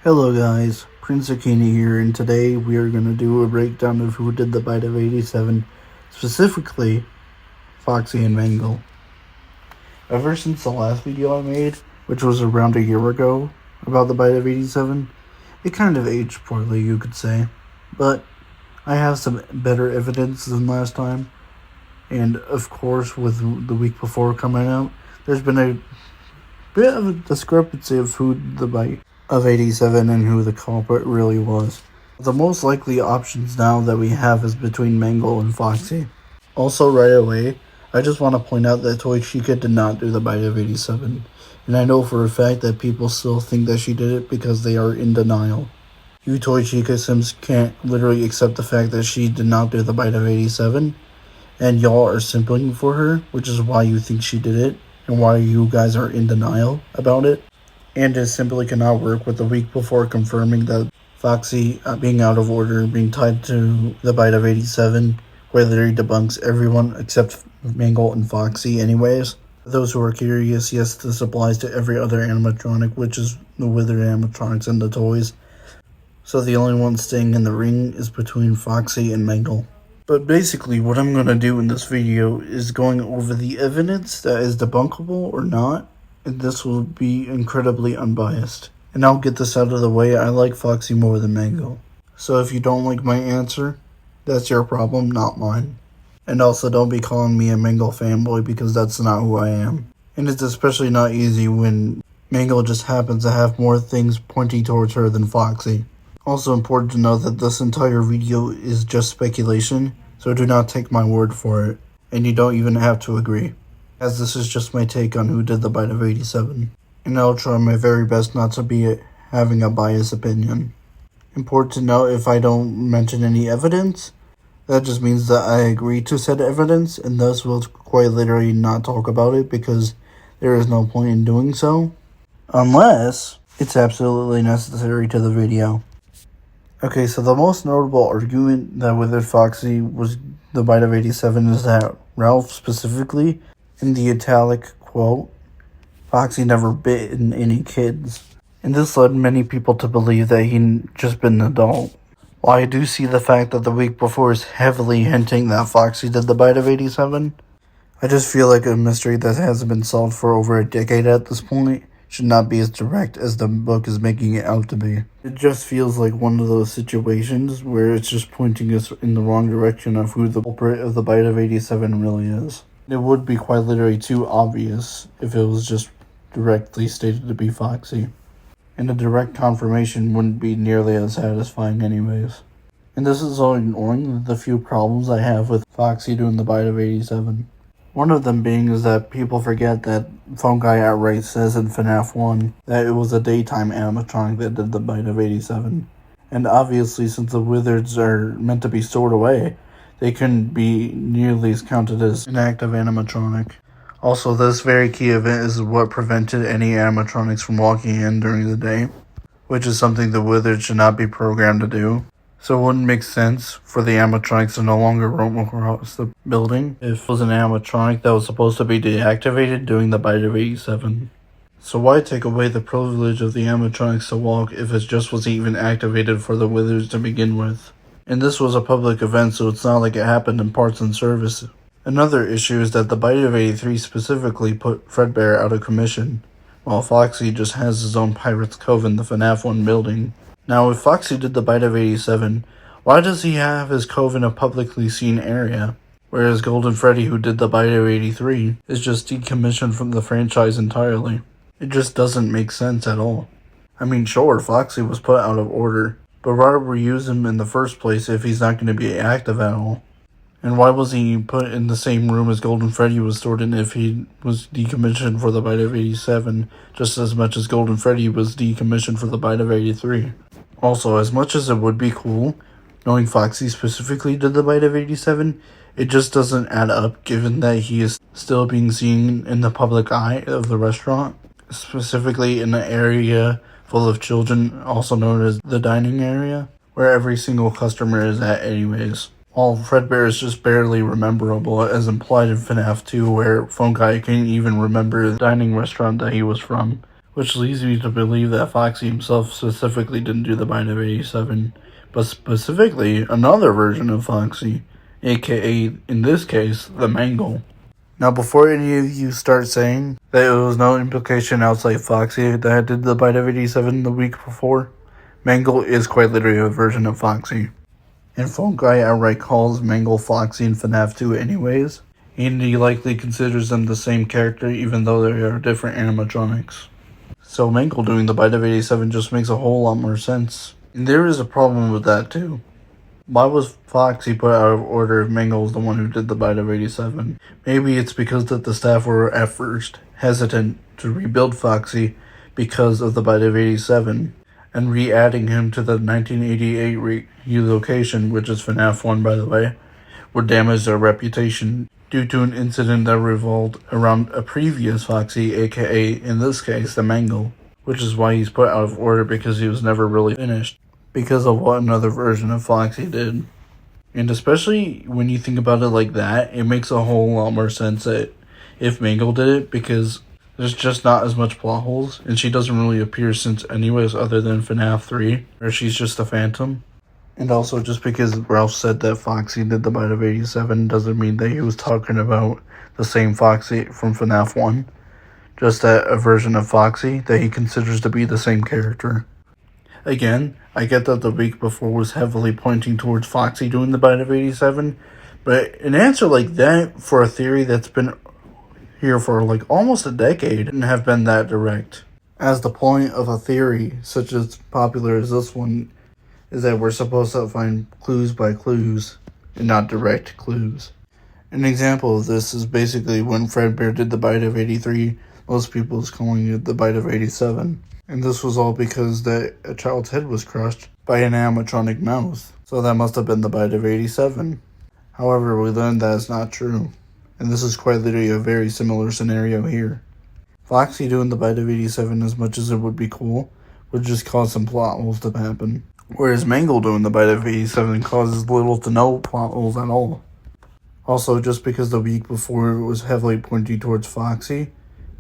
Hello guys, Prince Zucchini here, and today we are going to do a breakdown of who did the bite of 87, specifically Foxy and Mangle. Ever since the last video I made, which was around a year ago, about the bite of 87, it kind of aged poorly, you could say, but I have some better evidence than last time, and of course with the week before coming out, there's been a bit of a discrepancy of who did the bite of 87 and who the culprit really was. The most likely options now that we have is between Mangle and Foxy. Also, right away, I just want to point out that Toy Chica did not do the bite of 87, and I know for a fact that people still think that she did it because they are in denial. You Toy Chica Sims can't literally accept the fact that she did not do the bite of 87, and y'all are simping for her, which is why you think she did it, and why you guys are in denial about it. And it simply cannot work with the week before confirming that Foxy being out of order, being tied to the bite of 87, where literally debunks everyone except Mangle and Foxy anyways. For those who are curious, yes, this applies to every other animatronic, which is the withered animatronics and the toys. So the only one staying in the ring is between Foxy and Mangle. But basically what I'm going to do in this video is going over the evidence that is debunkable or not. And this will be incredibly unbiased. And I'll get this out of the way, I like Foxy more than Mangle. So if you don't like my answer, that's your problem, not mine. And also don't be calling me a Mangle fanboy because that's not who I am. And it's especially not easy when Mangle just happens to have more things pointing towards her than Foxy. Also important to know that this entire video is just speculation, so do not take my word for it. And you don't even have to agree, as this is just my take on who did the bite of 87, and I'll try my very best not to be having a biased opinion. Important to note, if I don't mention any evidence, that just means that I agree to said evidence, and thus will quite literally not talk about it because there is no point in doing so, unless it's absolutely necessary to the video. Okay, so the most notable argument that withered Foxy was the bite of 87 is that Ralph specifically, in the italic quote, Foxy never bitten any kids. And this led many people to believe that he'd just been an adult. While I do see the fact that the week before is heavily hinting that Foxy did the bite of 87, I just feel like a mystery that hasn't been solved for over a decade at this point should not be as direct as the book is making it out to be. It just feels like one of those situations where it's just pointing us in the wrong direction of who the culprit of the bite of 87 really is. It would be quite literally too obvious if it was just directly stated to be Foxy. And a direct confirmation wouldn't be nearly as satisfying anyways. And this is all ignoring the few problems I have with Foxy doing the bite of 87. One of them being is that people forget that Phone Guy outright says in FNAF 1 that it was a daytime animatronic that did the bite of 87. And obviously, since the wizards are meant to be stored away, they couldn't be nearly as counted as an active animatronic. Also, this very key event is what prevented any animatronics from walking in during the day, which is something the wizards should not be programmed to do. So it wouldn't make sense for the animatronics to no longer roam across the building if it was an animatronic that was supposed to be deactivated during the bite of 87. So why take away the privilege of the animatronics to walk if it just wasn't even activated for the wizards to begin with? And this was a public event, so it's not like it happened in parts and service. Another issue is that the bite of 83 specifically put Fredbear out of commission, while Foxy just has his own Pirate's Cove in the FNAF 1 building. Now, if Foxy did the bite of 87, why does he have his cove in a publicly seen area? Whereas Golden Freddy, who did the bite of 83, is just decommissioned from the franchise entirely. It just doesn't make sense at all. I mean, sure, Foxy was put out of order, but why reuse him in the first place if he's not going to be active at all? And why was he put in the same room as Golden Freddy was stored in if he was decommissioned for the bite of 87, just as much as Golden Freddy was decommissioned for the bite of 83? Also, as much as it would be cool, knowing Foxy specifically did the bite of 87, it just doesn't add up given that he is still being seen in the public eye of the restaurant, specifically in an area full of children, also known as the dining area, where every single customer is at anyways. While Fredbear is just barely rememberable, as implied in FNAF 2, where Phone Guy can't even remember the dining restaurant that he was from, which leads me to believe that Foxy himself specifically didn't do the bite of 87, but specifically another version of Foxy, aka, in this case, the Mangle. Now, before any of you start saying that there was no implication outside Foxy that did the bite of 87 the week before, Mangle is quite literally a version of Foxy. And Phone Guy outright calls Mangle Foxy in FNAF 2 anyways, and he likely considers them the same character even though they are different animatronics. So Mangle doing the bite of 87 just makes a whole lot more sense. And there is a problem with that too. Why was Foxy put out of order if Mangle was the one who did the bite of 87? Maybe it's because that the staff were at first hesitant to rebuild Foxy because of the bite of 87, and re-adding him to the 1988 relocation, which is FNAF 1 by the way, would damage their reputation due to an incident that revolved around a previous Foxy, aka, in this case, the Mangle, which is why he's put out of order because he was never really finished, because of what another version of Foxy did. And especially when you think about it like that, it makes a whole lot more sense that if Mangle did it, because there's just not as much plot holes, and she doesn't really appear since anyways other than FNAF 3, where she's just a phantom. And also, just because Ralph said that Foxy did the bite of 87 doesn't mean that he was talking about the same Foxy from FNAF 1. Just that a version of Foxy that he considers to be the same character. Again, I get that the week before was heavily pointing towards Foxy doing the bite of 87, but an answer like that for a theory that's been here for like almost a decade and have been that direct. As the point of a theory such as popular as this one is that we're supposed to find clues by clues and not direct clues. An example of this is basically when Fredbear did the bite of 83, most people is calling it the bite of 87. And this was all because that a child's head was crushed by an animatronic mouse, so that must have been the bite of 87. However, we learned that is not true, and this is quite literally a very similar scenario here. Foxy doing the bite of 87, as much as it would be cool, would just cause some plot holes to happen. Whereas Mangle doing the bite of 87 causes little to no plot holes at all. Also, just because the week before it was heavily pointing towards Foxy,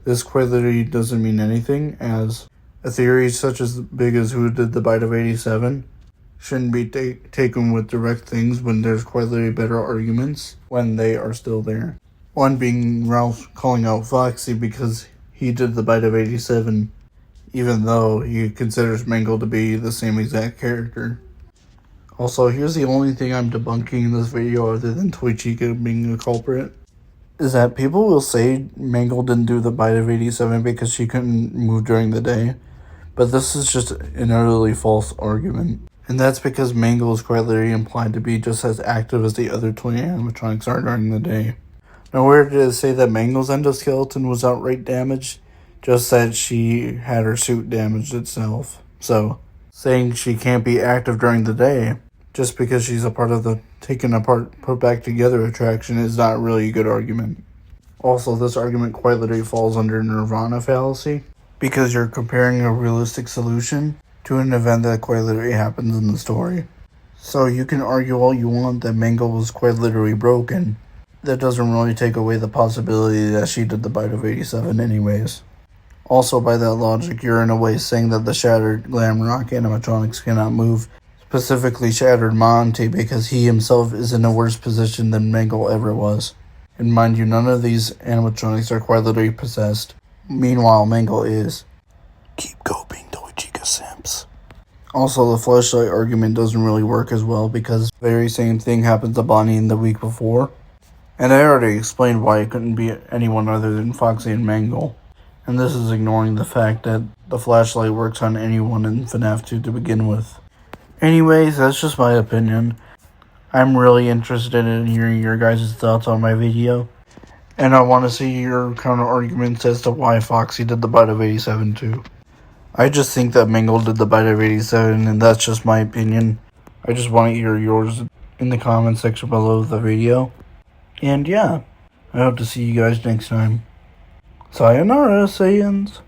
this quite literally doesn't mean anything, as a theory such as big as who did the bite of 87 shouldn't be taken with direct things when there's quite literally better arguments when they are still there. One being Ralph calling out Foxy because he did the bite of 87, even though he considers Mangle to be the same exact character. Also, here's the only thing I'm debunking in this video other than Toy Chica being a culprit, is that people will say Mangle didn't do the bite of 87 because she couldn't move during the day, but this is just an utterly false argument. And that's because Mangle is quite literally implied to be just as active as the other toy animatronics are during the day. Nowhere did it say that Mangle's endoskeleton was outright damaged, just that she had her suit damaged itself. So, saying she can't be active during the day, just because she's a part of the taken apart, put back together attraction is not really a good argument. Also, this argument quite literally falls under Nirvana fallacy, because you're comparing a realistic solution to an event that quite literally happens in the story. So you can argue all you want that Mangle was quite literally broken. That doesn't really take away the possibility that she did the bite of 87 anyways. Also, by that logic, you're in a way saying that the shattered glam rock animatronics cannot move, specifically shattered Monty, because he himself is in a worse position than Mangle ever was. And mind you, none of these animatronics are quite literally possessed. Meanwhile, Mangle is. Keep coping, Toy Chica simps. Also, the flashlight argument doesn't really work as well because the very same thing happened to Bonnie in the week before. And I already explained why it couldn't be anyone other than Foxy and Mangle. And this is ignoring the fact that the flashlight works on anyone in FNAF 2 to begin with. Anyways, that's just my opinion. I'm really interested in hearing your guys' thoughts on my video. And I want to see your counter arguments as to why Foxy did the bite of 87 too. I just think that Mangle did the bite of 87, and that's just my opinion. I just want to hear yours in the comment section below the video. And yeah, I hope to see you guys next time. Sayonara, Saiyans.